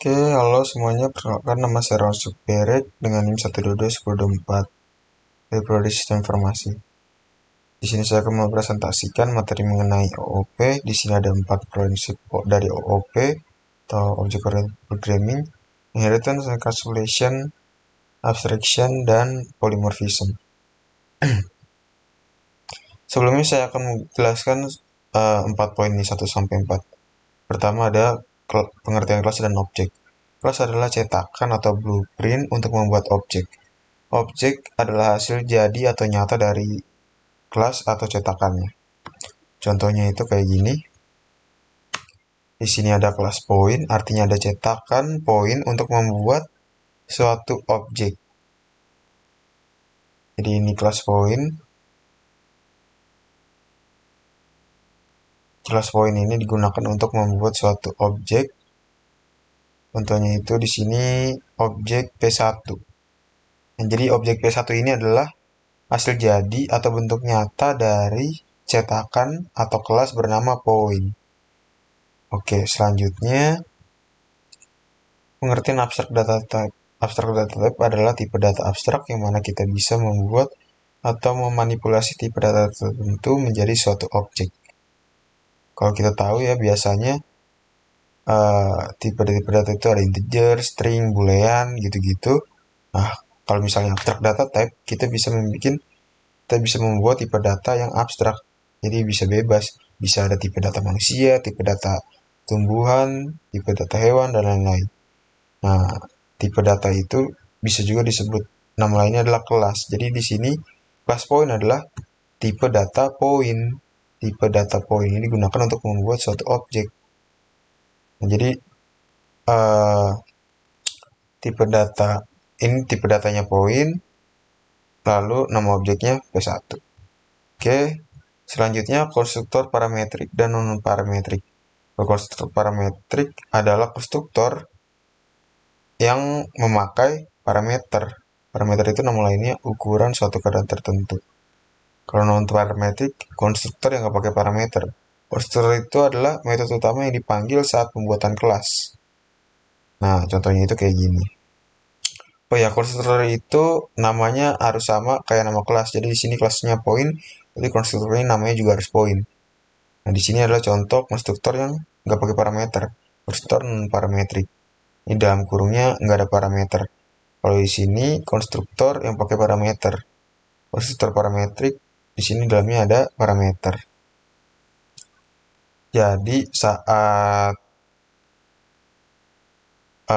Oke, halo semuanya. Perkenalkan nama saya Ronsuk Berek dengan NIM 1221024 dari Prodi Sistem Informasi. Di sini saya akan mempresentasikan materi mengenai OOP. Di sini ada 4 prinsip dari OOP atau Object Oriented Programming, Inheritance, Encapsulation, Abstraction, dan Polymorphism. Sebelumnya saya akan menjelaskan 4 poin ini 1 sampai 4. Pertama ada pengertian kelas dan objek. Kelas adalah cetakan atau blueprint untuk membuat objek. Objek adalah hasil jadi atau nyata dari kelas atau cetakannya. Contohnya itu kayak gini. Di sini ada kelas point, artinya ada cetakan point untuk membuat suatu objek. Jadi ini kelas point. Kelas point ini digunakan untuk membuat suatu objek. Contohnya itu di sini objek P1. Nah, jadi objek P1 ini adalah hasil jadi atau bentuk nyata dari cetakan atau kelas bernama point. Oke, selanjutnya pengertian abstrak data type. Abstrak data type adalah tipe data abstrak yang mana kita bisa membuat atau memanipulasi tipe data tertentu menjadi suatu objek. Kalau kita tahu ya biasanya tipe data itu ada integer, string, boolean, gitu-gitu. Nah, kalau misalnya abstrak data type, kita bisa membuat tipe data yang abstrak. Jadi bisa bebas, bisa ada tipe data manusia, tipe data tumbuhan, tipe data hewan, dan lain-lain. Nah, tipe data itu bisa juga disebut nama lainnya adalah kelas. Jadi di sini kelas point adalah tipe data point. Tipe data point ini digunakan untuk membuat suatu objek. Nah, jadi tipe data ini tipe datanya point, lalu nama objeknya P1. Oke, selanjutnya konstruktor parametrik dan non-parametrik. Konstruktor parametrik adalah konstruktor yang memakai parameter. Parameter itu nama lainnya ukuran suatu keadaan tertentu. Kalau non-parametrik, konstruktor yang nggak pakai parameter. Konstruktor itu adalah metode utama yang dipanggil saat pembuatan kelas. Nah, contohnya itu kayak gini. Oh ya, konstruktor itu namanya harus sama kayak nama kelas. Jadi di sini kelasnya point, jadi konstruktornya namanya juga harus point. Nah, di sini adalah contoh konstruktor yang nggak pakai parameter. Konstruktor non-parametrik. Ini dalam kurungnya nggak ada parameter. Kalau di sini konstruktor yang pakai parameter. Konstruktor parametrik di sini dalamnya ada parameter. Jadi saat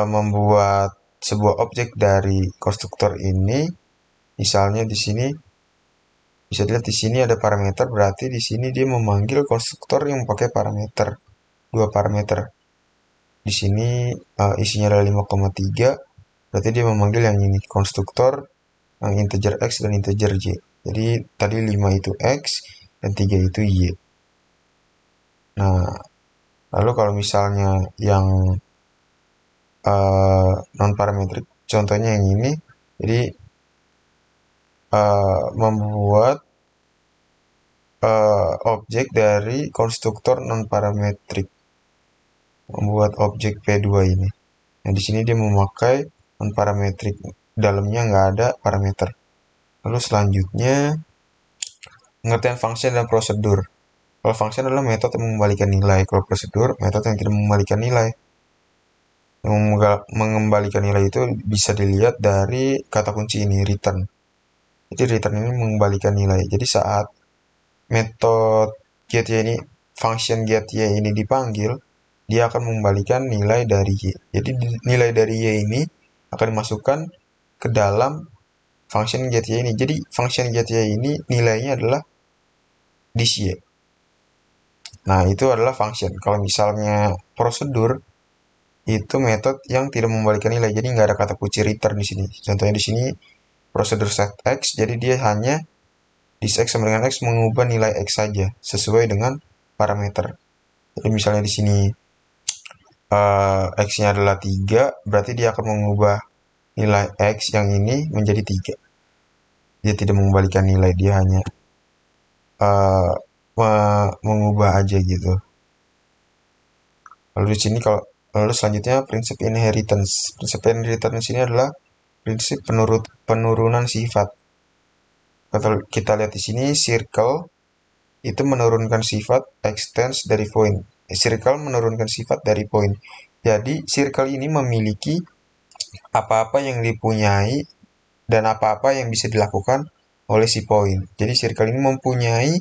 membuat sebuah objek dari konstruktor ini, misalnya di sini bisa dilihat di sini ada parameter, berarti di sini dia memanggil konstruktor yang pakai parameter, dua parameter. Di sini isinya adalah 5,3, berarti dia memanggil yang ini konstruktor yang integer x dan integer y. Jadi tadi 5 itu x dan 3 itu y. Nah, lalu kalau misalnya yang non parametrik, contohnya yang ini, jadi membuat objek dari konstruktor non parametrik, membuat objek P2 ini. Nah, di sini dia memakai non parametrik, dalamnya nggak ada parameter. Lalu selanjutnya pengertian function dan prosedur. Kalau function adalah metode yang mengembalikan nilai. Kalau prosedur, metode yang tidak mengembalikan nilai. Yang mengembalikan nilai itu bisa dilihat dari kata kunci ini, return. Jadi return ini mengembalikan nilai. Jadi saat metode getY ini, function getY ini dipanggil, dia akan mengembalikan nilai dari y. Jadi nilai dari y ini akan dimasukkan ke dalam function getY ini. Jadi function getY ini nilainya adalah this y. Nah, itu adalah function. Kalau misalnya prosedur, itu metode yang tidak mengembalikan nilai. Jadi nggak ada kata kunci return di sini. Contohnya di sini prosedur set x, jadi dia hanya this x sama dengan x mengubah nilai x saja sesuai dengan parameter. Jadi misalnya di sini x-nya adalah 3, berarti dia akan mengubah nilai x yang ini menjadi 3. Dia tidak mengembalikan nilai, dia hanya mengubah aja gitu. Lalu di sini kalau Lalu selanjutnya prinsip inheritance. Prinsip inheritance ini adalah prinsip penurunan sifat. Kalau kita lihat di sini circle itu menurunkan sifat extends dari point. Circle menurunkan sifat dari point. Jadi circle ini memiliki apa-apa yang dipunyai dan apa-apa yang bisa dilakukan oleh si point. Jadi circle ini mempunyai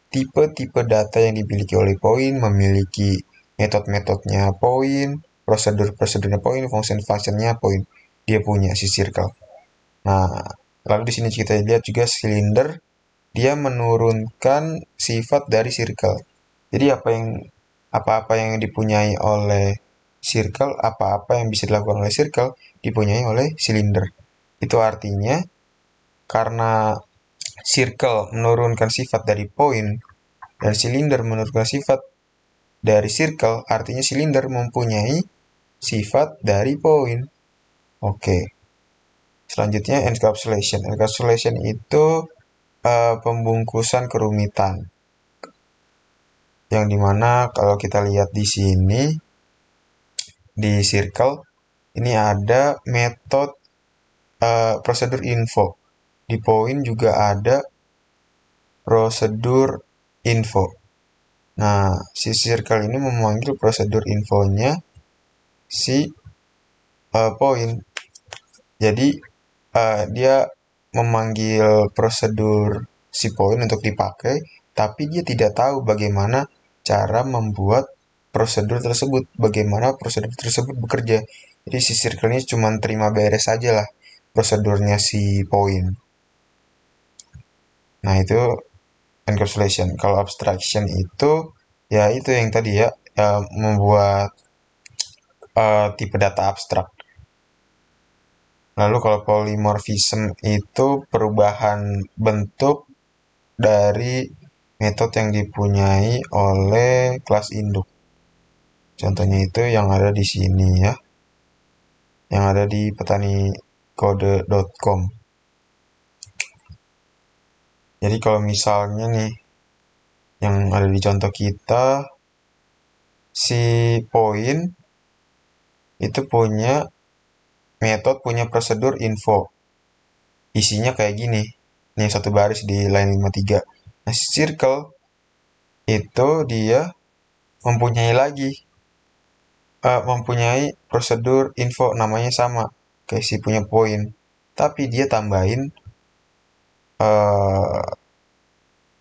tipe-tipe data yang dimiliki oleh point, memiliki metode-metodenya point, prosedur-prosedurnya point, function-functionnya point. Dia punya si circle. Nah, lalu di sini kita lihat juga silinder, dia menurunkan sifat dari circle. Jadi apa-apa yang dipunyai oleh circle, apa-apa yang bisa dilakukan oleh circle dipunyai oleh silinder. Itu artinya karena circle menurunkan sifat dari point dan silinder menurunkan sifat dari circle, artinya silinder mempunyai sifat dari point. Oke. Selanjutnya encapsulation. Encapsulation itu pembungkusan kerumitan. Yang dimana kalau kita lihat di sini di circle ini ada metode prosedur info. Di point juga ada prosedur info. Nah, si circle ini memanggil prosedur infonya si point. Jadi dia memanggil prosedur si point untuk dipakai, tapi dia tidak tahu bagaimana cara membuat prosedur tersebut, bagaimana prosedur tersebut bekerja. Jadi si circle ini cuma terima beres saja lah prosedurnya si point. Nah, itu encapsulation. Kalau abstraction itu ya itu yang tadi ya, membuat tipe data abstrak. Lalu kalau polymorphism itu perubahan bentuk dari metode yang dipunyai oleh kelas induk. Contohnya itu yang ada di sini ya, yang ada di petanikode.com. Jadi kalau misalnya nih, yang ada di contoh kita, si point itu punya metode, punya prosedur info. Isinya kayak gini. Ini yang satu baris di line 53. Nah, si circle itu dia mempunyai lagi mempunyai prosedur info namanya sama kayak si punya point, tapi dia tambahin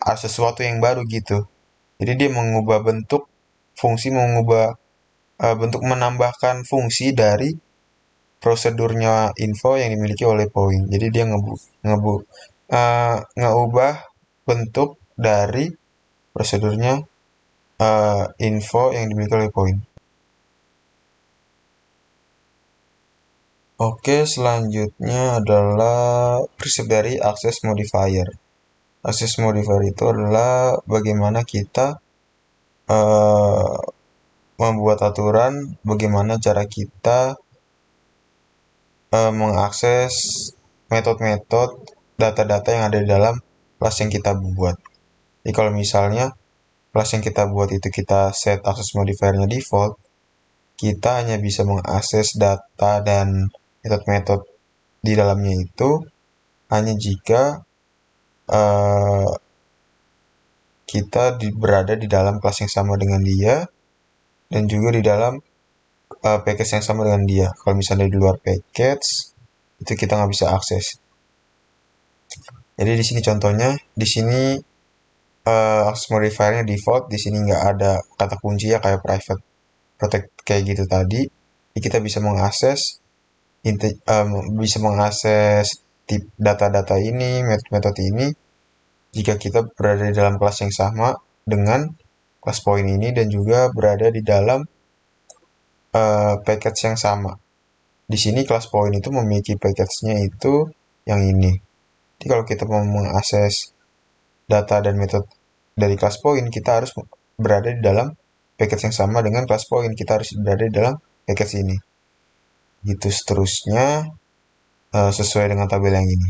sesuatu yang baru gitu. Jadi dia mengubah bentuk fungsi, mengubah bentuk, menambahkan fungsi dari prosedurnya info yang dimiliki oleh point. Jadi dia ngeubah bentuk dari prosedurnya info yang dimiliki oleh point. Oke, selanjutnya adalah prinsip dari access modifier. Access modifier itu adalah bagaimana kita membuat aturan, bagaimana cara kita mengakses metode-metode data-data yang ada di dalam kelas yang kita buat. Jadi kalau misalnya kelas yang kita buat itu kita set access modifiernya default, kita hanya bisa mengakses data dan metode-metode di dalamnya itu hanya jika kita berada di dalam kelas yang sama dengan dia dan juga di dalam package yang sama dengan dia. Kalau misalnya di luar package itu kita nggak bisa akses. Jadi di sini contohnya, di sini access modifiernya default, di sini nggak ada kata kunci ya kayak private, protect kayak gitu tadi. Jadi kita bisa mengakses data-data ini, metode-metode ini jika kita berada di dalam kelas yang sama dengan kelas point ini dan juga berada di dalam package yang sama. Di sini kelas point itu memiliki package-nya itu yang ini. Jadi kalau kita mau mengakses data dan metode dari kelas point, kita harus berada di dalam package yang sama dengan kelas point. Kita harus berada di dalam package ini. Gitu seterusnya sesuai dengan tabel yang ini.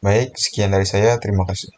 Baik, sekian dari saya. Terima kasih.